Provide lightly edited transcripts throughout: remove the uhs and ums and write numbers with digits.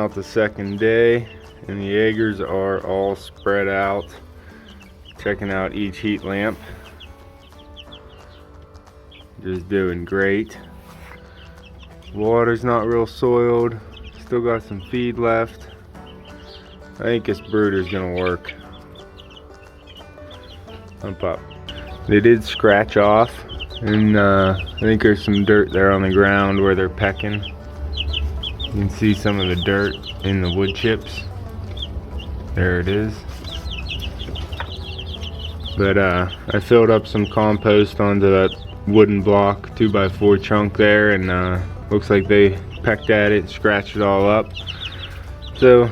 out the second day, and the Jaegers are all spread out, checking out each heat lamp. Just doing great. Water's not real soiled, still got some feed left. I think this brooder's gonna work. Pump up. They did scratch off, and I think there's some dirt there on the ground where they're pecking. You can see some of the dirt in the wood chips. There it is. But I filled up some compost onto that wooden block 2x4 chunk there, and looks like they pecked at it, scratched it all up. So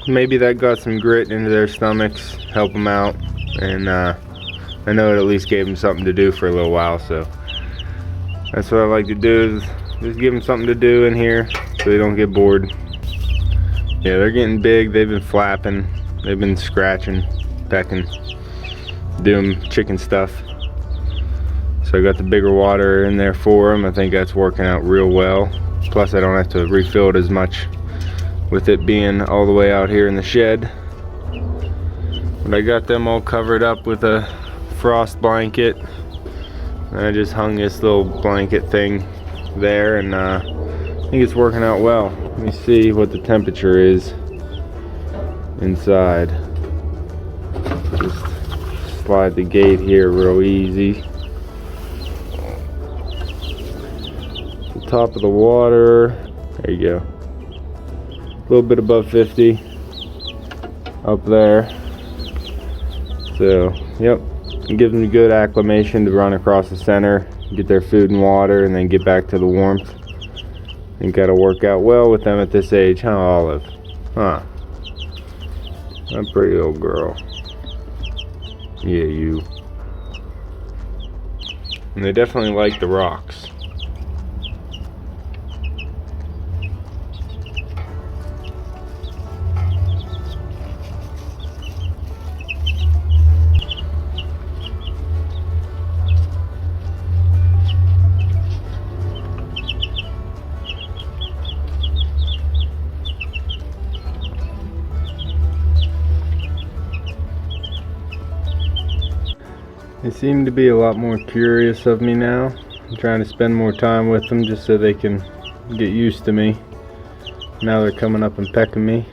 maybe that got some grit into their stomachs, help them out, and I know it at least gave them something to do for a little while. So that's what I like to do, is just give them something to do in here so they don't get bored. Yeah, they're getting big. They've been flapping, they've been scratching, pecking, doing chicken stuff. So I got the bigger water in there for them. I think that's working out real well. Plus I don't have to refill it as much with it being all the way out here in the shed. But I got them all covered up with a frost blanket. And I just hung this little blanket thing there, and I think it's working out well. Let me see what the temperature is inside. Just slide the gate here real easy. The top of the water, there you go. A little bit above 50 up there. So, yep, it gives them good acclimation to run across the center, get their food and water, and then get back to the warmth. I think that'll work out well with them at this age, huh, Olive? Huh? That pretty old girl. Yeah, you. And they definitely like the rocks. They seem to be a lot more curious of me now. I'm trying to spend more time with them just so they can get used to me. Now they're coming up and pecking me.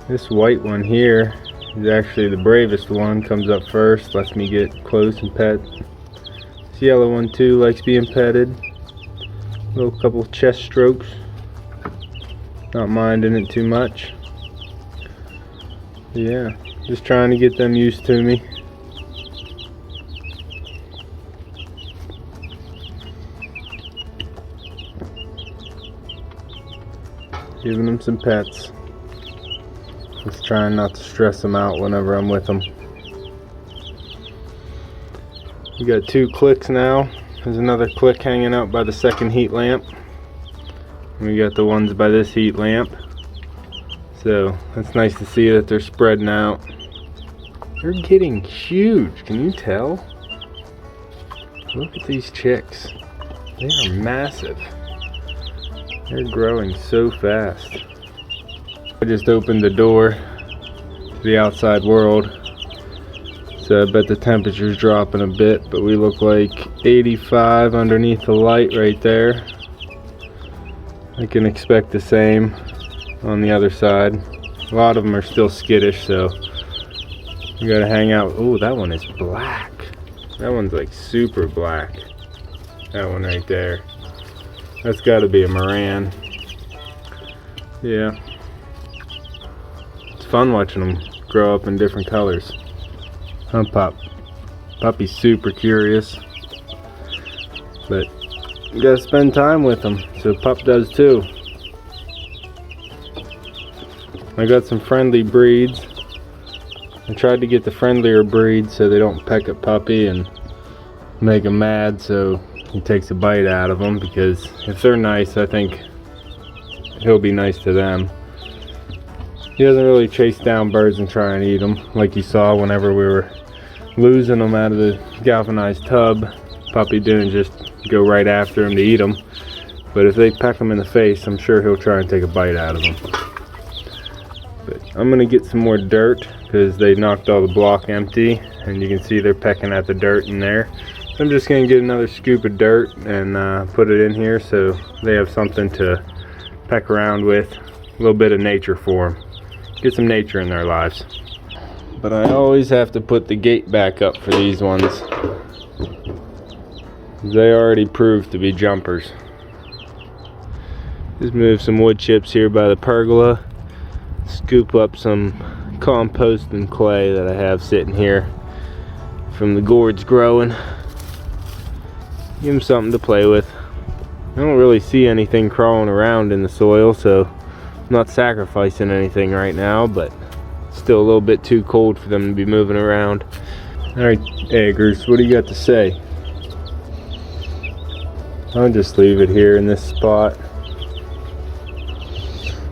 This white one here is actually the bravest one. Comes up first, lets me get close and pet. This yellow one too likes being petted. Little couple chest strokes. Not minding it too much. Yeah, just trying to get them used to me. Giving them some pets. Just trying not to stress them out whenever I'm with them. We got 2 clicks now. There's another click hanging out by the second heat lamp. And we got the ones by this heat lamp. So that's nice to see that they're spreading out. They're getting huge, can you tell? Look at these chicks. They are massive. They're growing so fast. I just opened the door to the outside world, so I bet the temperature's dropping a bit, but we look like 85 underneath the light right there. I can expect the same on the other side. A lot of them are still skittish, so you gotta hang out. Oh, that one is black. That one's like super black. That one right there. That's got to be a Moran. Yeah. It's fun watching them grow up in different colors. Huh, Pup? Puppy's super curious. But you gotta spend time with them, so Pup does too. I got some friendly breeds. I tried to get the friendlier breeds so they don't peck at Puppy and make him mad, so he takes a bite out of them, because if they're nice, I think he'll be nice to them. He doesn't really chase down birds and try and eat them like you saw whenever we were losing them out of the galvanized tub. Puppy didn't just go right after him to eat them. But if they peck him in the face, I'm sure he'll try and take a bite out of them. But I'm gonna get some more dirt because they knocked all the block empty, and you can see they're pecking at the dirt in there. So I'm just gonna get another scoop of dirt and put it in here so they have something to peck around with. A little bit of nature for them. Get some nature in their lives. But I always have to put the gate back up for these ones. They already proved to be jumpers. Just move some wood chips here by the pergola. Scoop up some compost and clay that I have sitting here from the gourds growing. Give them something to play with. I don't really see anything crawling around in the soil, so I'm not sacrificing anything right now, but it's still a little bit too cold for them to be moving around. Alright, Eggers, what do you got to say? I'll just leave it here in this spot.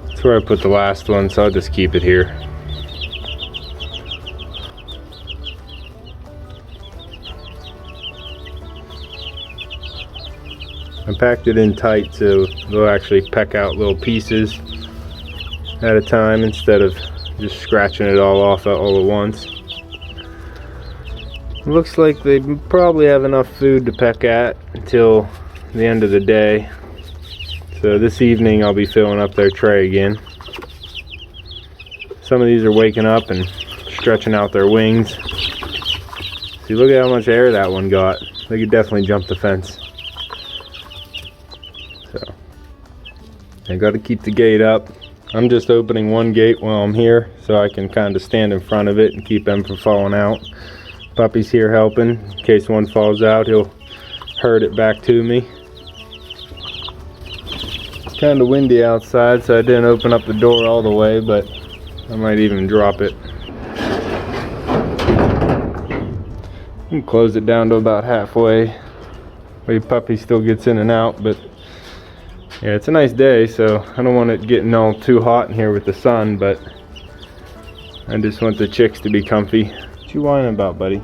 That's where I put the last one, so I'll just keep it here. I packed it in tight so they'll actually peck out little pieces at a time instead of just scratching it all off all at once. It looks like they probably have enough food to peck at until the end of the day. So this evening I'll be filling up their tray again. Some of these are waking up and stretching out their wings. See, look at how much air that one got. They could definitely jump the fence. So I got to keep the gate up. I'm just opening one gate while I'm here so I can kind of stand in front of it and keep them from falling out. Puppy's here helping. In case one falls out, he'll herd it back to me. It's kind of windy outside, so I didn't open up the door all the way, but I might even drop it. You can close it down to about halfway. Way Puppy still gets in and out, but yeah, it's a nice day, so I don't want it getting all too hot in here with the sun, but I just want the chicks to be comfy. What you whining about, buddy?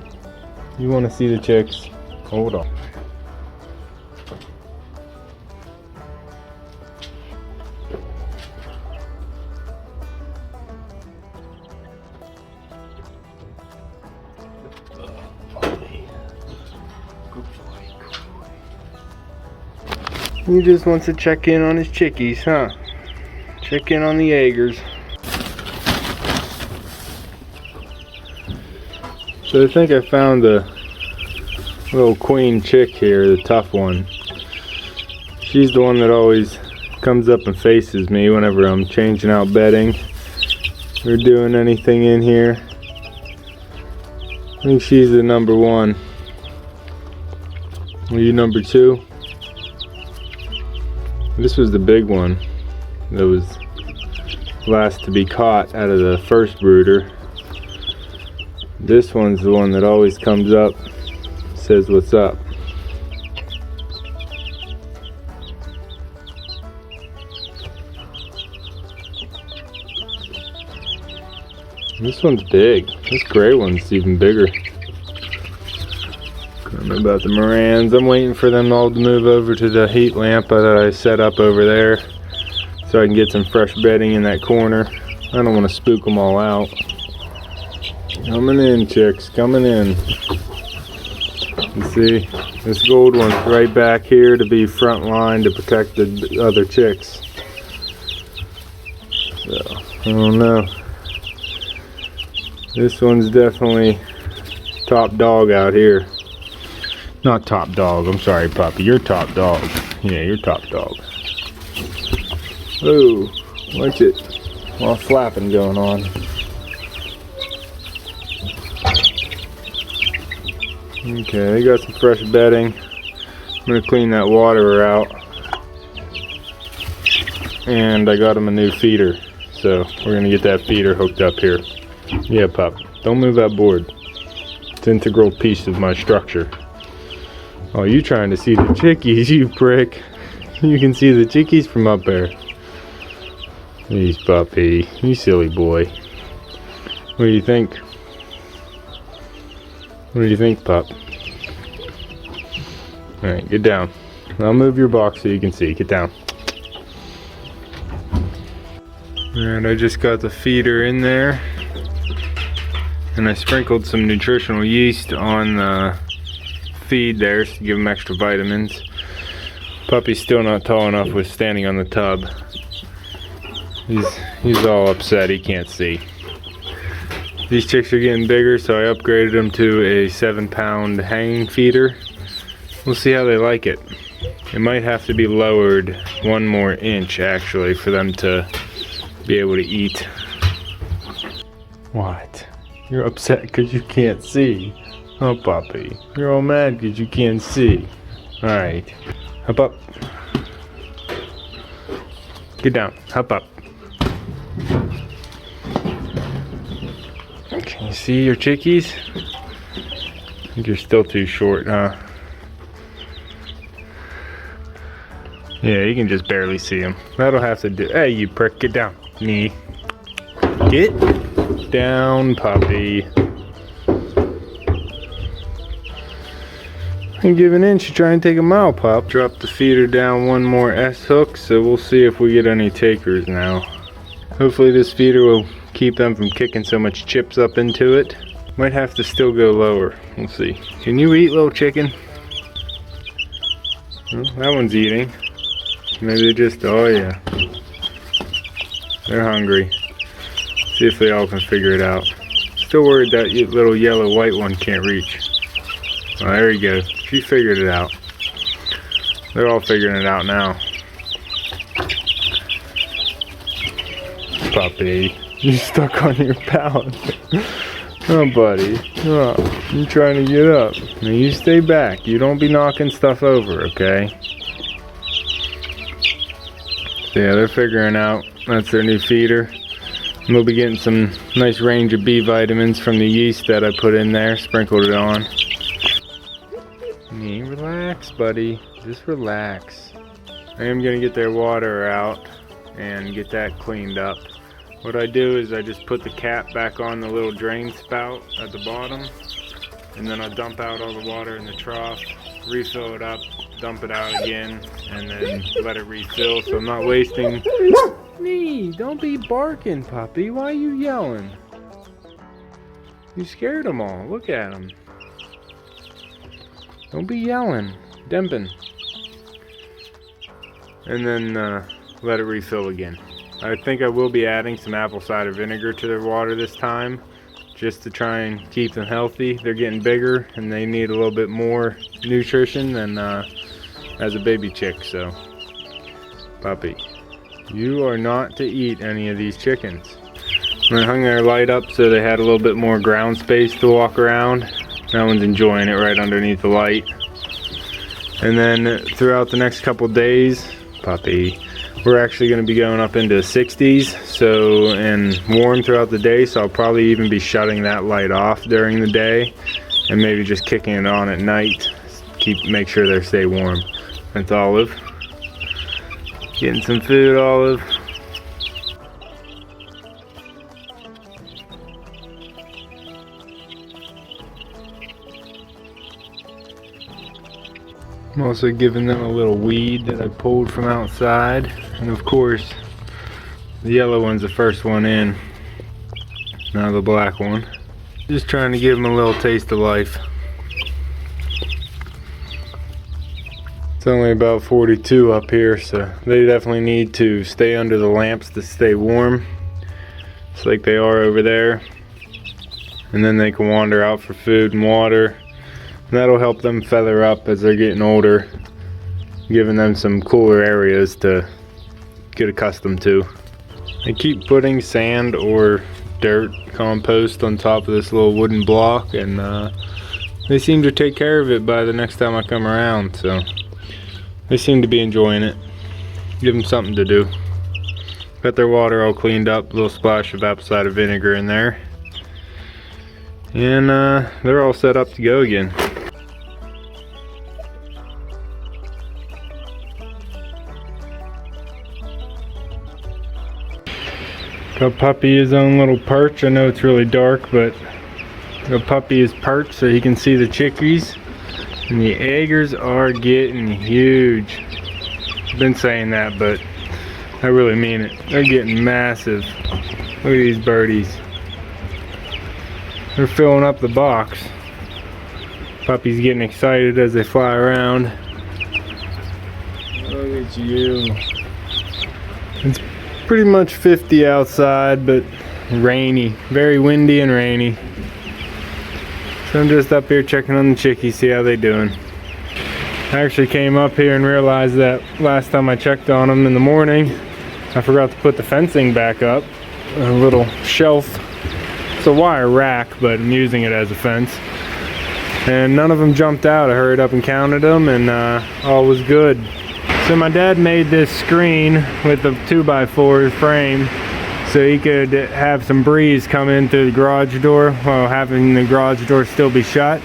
You want to see the chicks? Hold on. He just wants to check in on his chickies, huh? Check in on the Eggers. So I think I found the little queen chick here, the tough one. She's the one that always comes up and faces me whenever I'm changing out bedding or doing anything in here. I think she's the number one. Are you number two? This was the big one that was last to be caught out of the first brooder. This one's the one that always comes up, says what's up. This one's big. This gray one's even bigger. I don't know about the Morans. I'm waiting for them all to move over to the heat lamp that I set up over there so I can get some fresh bedding in that corner. I don't want to spook them all out. Coming in, chicks, coming in. You see, this gold one's right back here to be front line to protect the other chicks. So, I don't know. This one's definitely top dog out here. Not top dog, I'm sorry, Puppy. You're top dog. Yeah, you're top dog. Oh, watch it. A lot of flapping going on. Okay, they got some fresh bedding. I'm gonna clean that water out. And I got them a new feeder. So we're gonna get that feeder hooked up here. Yeah, Pup. Don't move that board. It's an integral piece of my structure. Oh, you trying to see the chickies, you prick. You can see the chickies from up there. He's Puppy. You silly boy. What do you think? What do you think, Pup? Alright, get down. I'll move your box so you can see. Get down. And I just got the feeder in there. And I sprinkled some nutritional yeast on the feed there to give them extra vitamins. Puppy's still not tall enough with standing on the tub. He's all upset, he can't see. These chicks are getting bigger, so I upgraded them to a 7-pound hanging feeder. We'll see how they like it. It might have to be lowered 1 more inch actually for them to be able to eat. What? You're upset because you can't see. Oh, puppy. You're all mad because you can't see. Alright. Hop up. Get down. Hop up. Can you see your chickies? I think you're still too short, huh? Yeah, you can just barely see them. That'll have to do. Hey, you prick. Get down. Knee. Get down, puppy. I give an inch, you try and take a mile, pup. Drop the feeder down 1 more S-hook, so we'll see if we get any takers now. Hopefully this feeder will keep them from kicking so much chips up into it. Might have to still go lower. We'll see. Can you eat, little chicken? Well, that one's eating. Maybe they just, oh yeah. They're hungry. See if they all can figure it out. Still worried that little yellow white one can't reach. Oh, there you go. She figured it out. They're all figuring it out now. Puppy, you stuck on your pallet. Oh, buddy. Oh, you're trying to get up. Now you stay back. You don't be knocking stuff over, okay? So yeah, they're figuring out. That's their new feeder. And they'll be getting some nice range of B vitamins from the yeast that I put in there. Sprinkled it on. Relax, buddy. Just relax. I am going to get their water out and get that cleaned up. What I do is I just put the cap back on the little drain spout at the bottom, and then I dump out all the water in the trough, refill it up, dump it out again, and then let it refill so I'm not wasting. Nee, don't be barking, puppy. Why are you yelling? You scared them all. Look at them. Don't be yelling. Demping. And then let it refill again. I think I will be adding some apple cider vinegar to their water this time, just to try and keep them healthy. They're getting bigger and they need a little bit more nutrition than as a baby chick. So, puppy, you are not to eat any of these chickens. I hung their light up so they had a little bit more ground space to walk around. That one's enjoying it right underneath the light. And then throughout the next couple days, puppy, we're actually going to be going up into the 60s, so, and warm throughout the day, so I'll probably even be shutting that light off during the day and maybe just kicking it on at night. Make sure they stay warm. That's Olive. Getting some food, Olive. I'm also giving them a little weed that I pulled from outside. And of course, the yellow one's the first one in. Now the black one. Just trying to give them a little taste of life. It's only about 42 up here, so they definitely need to stay under the lamps to stay warm. Just like they are over there. And then they can wander out for food and water. And that'll help them feather up as they're getting older, giving them some cooler areas to get accustomed to. I keep putting sand or dirt compost on top of this little wooden block, and they seem to take care of it by the next time I come around, so they seem to be enjoying it. Give them something to do. Got their water all cleaned up, a little splash of apple cider vinegar in there, and they're all set up to go again. Got Puppy his own little perch. I know it's really dark, but the puppy is perched so he can see the chickies. And the eggers are getting huge. I've been saying that, but I really mean it. They're getting massive. Look at these birdies. They're filling up the box. Puppy's getting excited as they fly around. Look at you. It's pretty much 50 outside, but rainy. Very windy and rainy. So I'm just up here checking on the chickies, see how they doing. I actually came up here and realized that last time I checked on them in the morning, I forgot to put the fencing back up. A little shelf. It's a wire rack, but I'm using it as a fence. And none of them jumped out. I hurried up and counted them, and all was good. So my dad made this screen with the 2x4 frame so he could have some breeze come in through the garage door while having the garage door still be shut.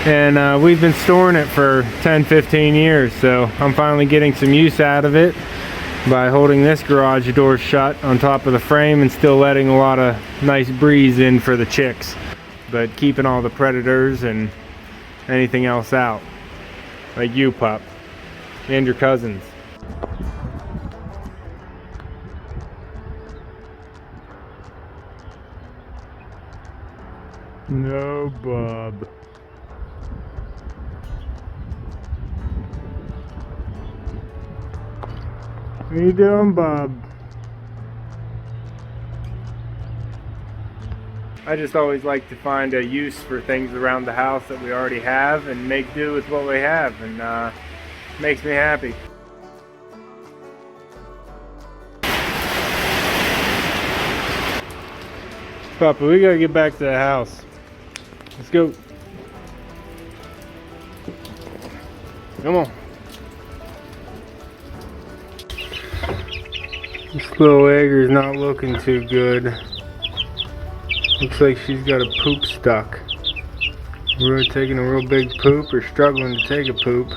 And we've been storing it for 10-15 years, so I'm finally getting some use out of it by holding this garage door shut on top of the frame and still letting a lot of nice breeze in for the chicks, but keeping all the predators and anything else out, like you, pup, and your cousins. No, bub. What are you doing, bub? I just always like to find a use for things around the house that we already have and make do with what we have, and makes me happy. Papa, we gotta get back to the house. Let's go. Come on. This little egger's not looking too good. Looks like she's got a poop stuck. We're taking a real big poop or struggling to take a poop.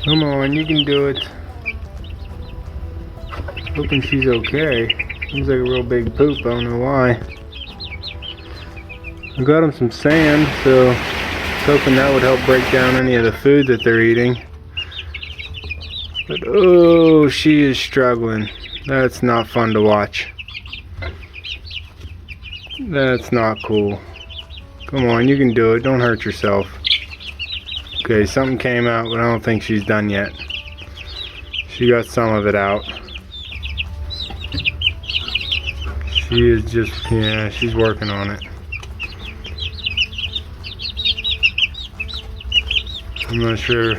Come on, you can do it. Hoping she's okay. Seems like a real big poop, I don't know why. I got them some sand, so I was hoping that would help break down any of the food that they're eating. But oh, she is struggling. That's not fun to watch. That's not cool. Come on, you can do it. Don't hurt yourself. Okay, something came out, but I don't think she's done yet. She got some of it out. She is just, yeah, she's working on it. I'm not sure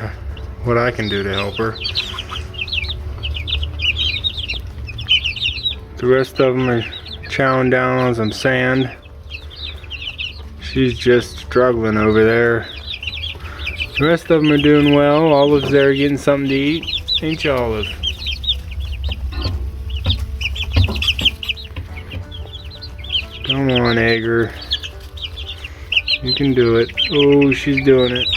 what I can do to help her. The rest of them are chowing down on some sand. She's just struggling over there. The rest of them are doing well. Olive's there getting something to eat. Ain't you, Olive? Come on, Egger. You can do it. Oh, she's doing it.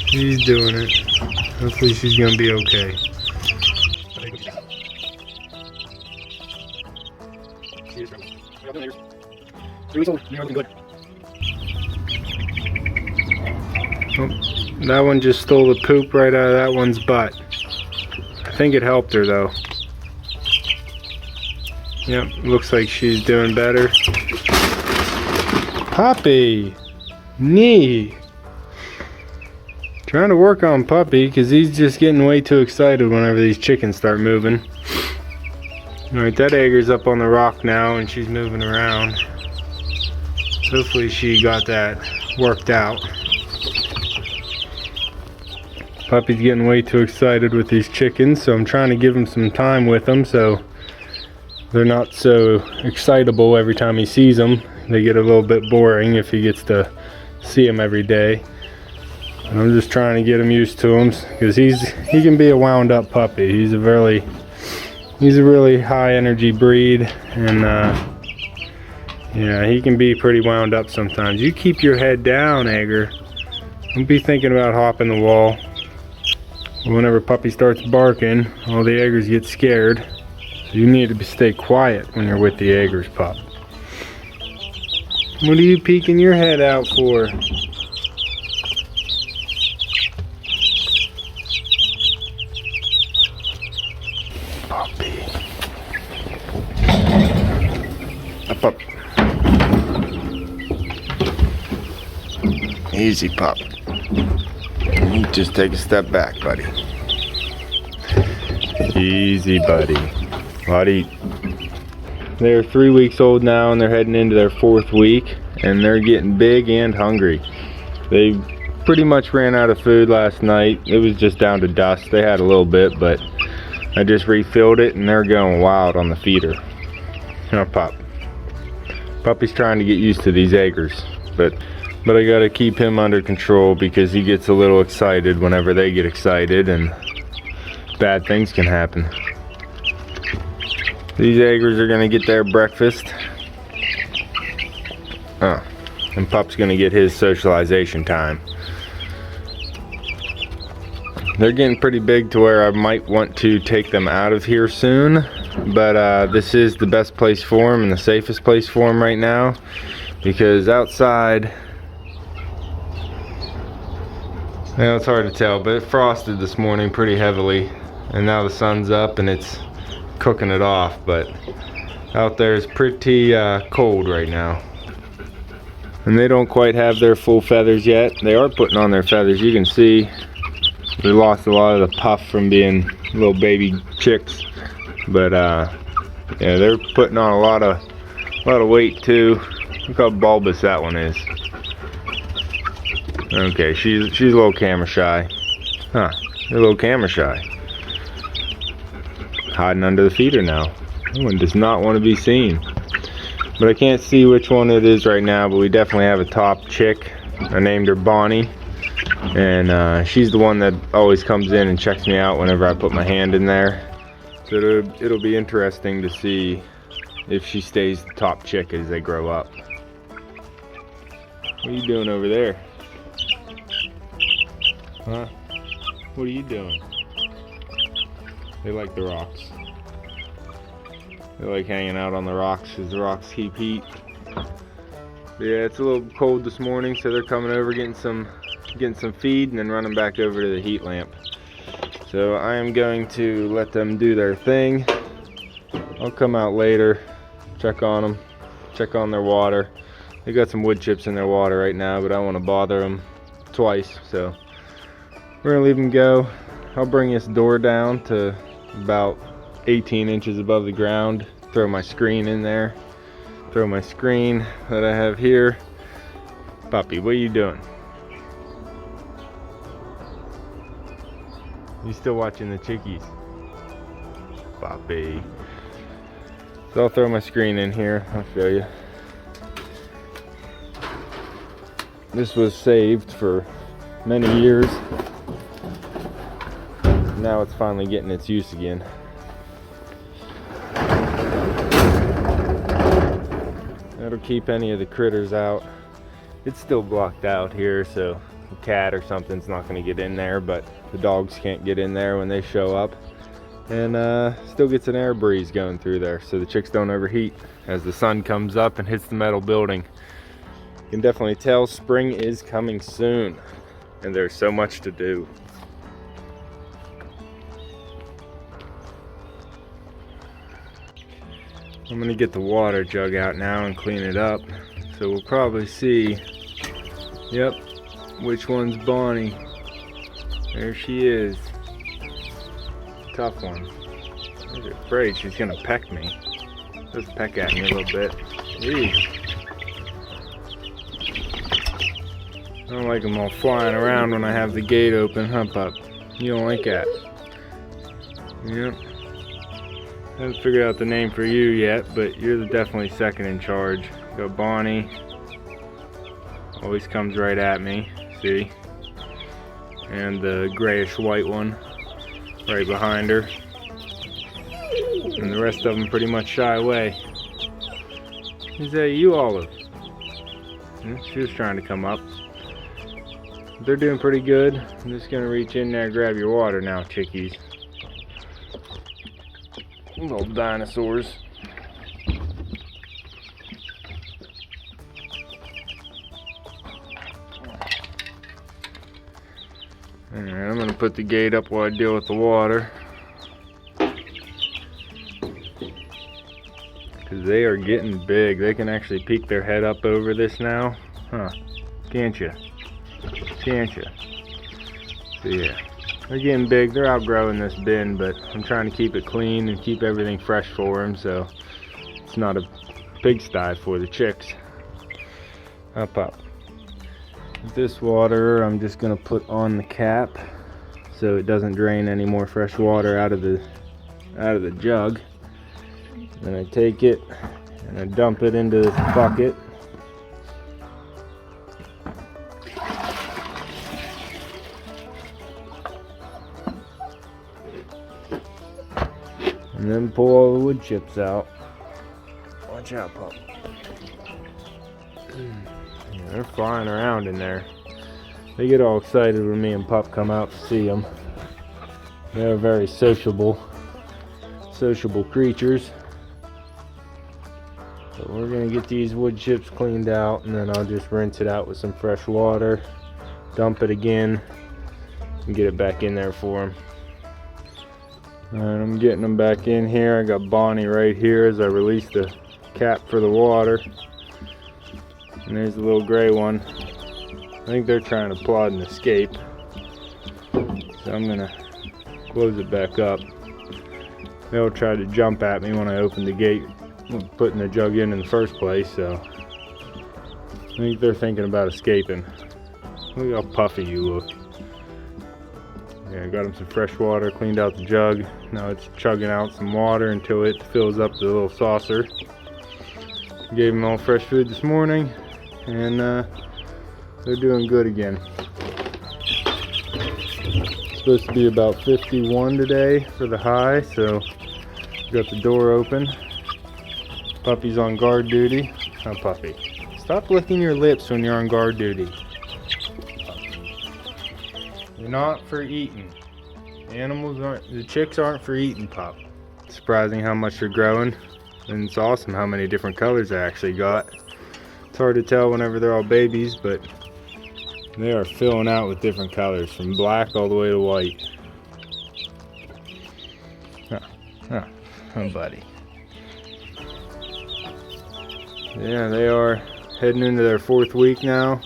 She's doing it. Hopefully she's gonna be okay. Oh, that one just stole the poop right out of that one's butt. I think it helped her though. Yep, looks like she's doing better. Puppy! Knee! Trying to work on Puppy because he's just getting way too excited whenever these chickens start moving. Alright, that egger's up on the rock now and she's moving around. Hopefully she got that worked out. Puppy's getting way too excited with these chickens, so I'm trying to give him some time with them so they're not so excitable every time he sees them. They get a little bit boring if he gets to see them every day. And I'm just trying to get him used to them because he can be a wound up puppy. He's a really high energy breed, and yeah, he can be pretty wound up sometimes. You keep your head down, Egger. Don't be thinking about hopping the wall. Whenever Puppy starts barking, all the eggers get scared. So you need to stay quiet when you're with the eggers, pup. What are you peeking your head out for? Puppy. Up. Easy, pup. You just take a step back, buddy. Easy, buddy. Buddy. They're 3 weeks old now, and they're heading into their 4th week, and they're getting big and hungry. They pretty much ran out of food last night. It was just down to dust. They had a little bit, but I just refilled it, and they're going wild on the feeder. Pup. Puppy's trying to get used to these acres, but I gotta keep him under control because he gets a little excited whenever they get excited, and bad things can happen. These acres are gonna get their breakfast. And Pup's gonna get his socialization time. They're getting pretty big to where I might want to take them out of here soon, but this is the best place for them and the safest place for them right now, because outside, it's hard to tell, but it frosted this morning pretty heavily, and now the sun's up and it's cooking it off, but out there is pretty cold right now. And they don't quite have their full feathers yet. They are putting on their feathers. You can see they lost a lot of the puff from being little baby chicks, but yeah, they're putting on a lot of weight too. Look how bulbous that one is. Okay, she's a little camera shy. They're a little camera shy. Hiding under the feeder now. That one does not want to be seen. But I can't see which one it is right now, but we definitely have a top chick. I named her Bonnie, and she's the one that always comes in and checks me out whenever I put my hand in there. So it'll be interesting to see if she stays the top chick as they grow up. What are you doing over there? Huh? What are you doing? They like the rocks. They like hanging out on the rocks because the rocks keep heat. But yeah, it's a little cold this morning, so they're coming over getting some feed and then running back over to the heat lamp. So I am going to let them do their thing. I'll come out later, check on them, check on their water. They got some wood chips in their water right now, but I don't want to bother them twice, so we're gonna leave them go. I'll bring this door down to about 18 inches above the ground, throw my screen in there, throw my screen that I have here. Puppy, what are you doing? You still watching the chickies? Puppy. So I'll throw my screen in here, I'll show you. This was saved for many years. Now it's finally getting its use again. That'll keep any of the critters out. It's still blocked out here, so a cat or something's not going to get in there, but the dogs can't get in there when they show up. And still gets an air breeze going through there, so the chicks don't overheat as the sun comes up and hits the metal building. You can definitely tell spring is coming soon, and there's so much to do. I'm gonna get the water jug out now and clean it up, so we'll probably see, yep, which one's Bonnie. There she is. Tough one. I'm afraid she's gonna peck me. Just peck at me a little bit. Jeez. I don't like them all flying around when I have the gate open, huh, pup? You don't like that? Yep. I haven't figured out the name for you yet, but you're definitely second in charge. Got Bonnie. Always comes right at me, see? And the grayish white one right behind her. And the rest of them pretty much shy away. Is that you, Olive? She was trying to come up. They're doing pretty good. I'm just gonna reach in there and grab your water now, chickies. Little dinosaurs. gonna put the gate up while I deal with the water. Because they are getting big. They can actually peek their head up over this now. Huh. Can't you? Can't you? So yeah. They're getting big. They're outgrowing this bin, but I'm trying to keep it clean and keep everything fresh for them, so it's not a pigsty for the chicks. Up. This water I'm just gonna put on the cap so it doesn't drain any more fresh water out of the jug. Then I take it and I dump it into this bucket. And then pull all the wood chips out. Watch out, pup. Yeah, they're flying around in there. They get all excited when me and pup come out to see them. They're very sociable creatures. So we're gonna get these wood chips cleaned out, and then I'll just rinse it out with some fresh water, dump it again, and get it back in there for them. Alright, I'm getting them back in here. I got Bonnie right here as I release the cap for the water. And there's the little gray one. I think they're trying to plot and escape. So I'm gonna close it back up. They'll try to jump at me when I open the gate, putting the jug in the first place, so I think they're thinking about escaping. Look how puffy you look. Yeah, I got them some fresh water, cleaned out the jug. Now it's chugging out some water until it fills up the little saucer. Gave them all fresh food this morning, and they're doing good again. It's supposed to be about 51 today for the high, so got the door open. Puppy's on guard duty. Oh, Puppy, stop licking your lips when you're on guard duty. They're not for eating. Animals aren't, the chicks aren't for eating, pup. It's surprising how much they're growing, and it's awesome how many different colors I actually got. It's hard to tell whenever they're all babies, but they are filling out with different colors, from black all the way to white. Oh, buddy. Yeah, they are heading into their 4th week now,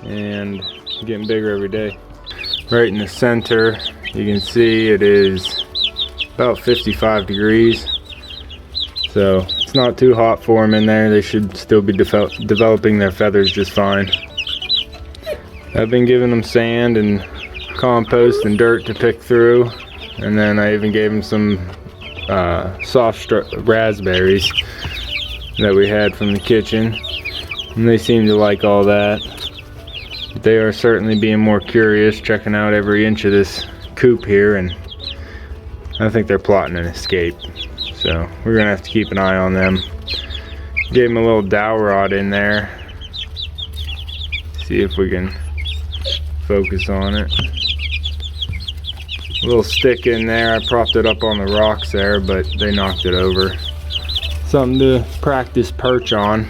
and getting bigger every day. Right in the center, you can see it is about 55 degrees. So it's not too hot for them in there. They should still be developing their feathers just fine. I've been giving them sand and compost and dirt to pick through, and then I even gave them some soft raspberries that we had from the kitchen, and they seem to like all that. But they are certainly being more curious, checking out every inch of this coop here, and I think they're plotting an escape. So we're gonna have to keep an eye on them. Gave them a little dowel rod in there. See if we can focus on it. A little stick in there. I propped it up on the rocks there, but they knocked it over. Something to practice perch on.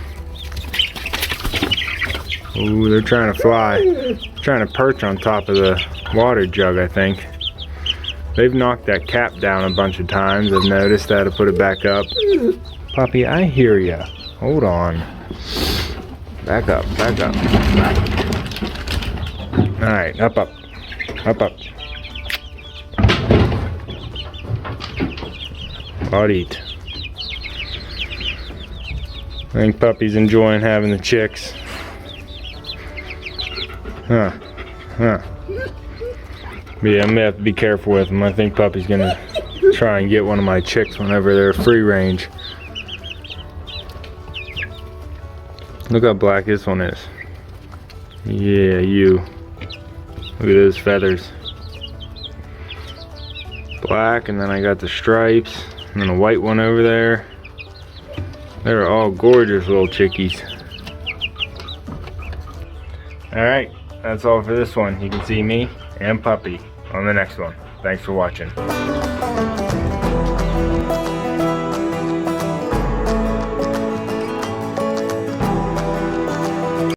Ooh, they're trying to fly. Trying to perch on top of the water jug, I think. They've knocked that cap down a bunch of times. I've noticed. I had to put it back up. Poppy, I hear ya. Hold on. Back up, back up. Alright, up. I'll eat. I think Puppy's enjoying having the chicks. Huh. But yeah, I'm gonna have to be careful with them. I think Puppy's gonna try and get one of my chicks whenever they're free range. Look how black this one is. Yeah, you. Look at those feathers. Black, and then I got the stripes, and then a white one over there. They're all gorgeous little chickies. Alright, that's all for this one. You can see me and Puppy on the next one. Thanks for watching.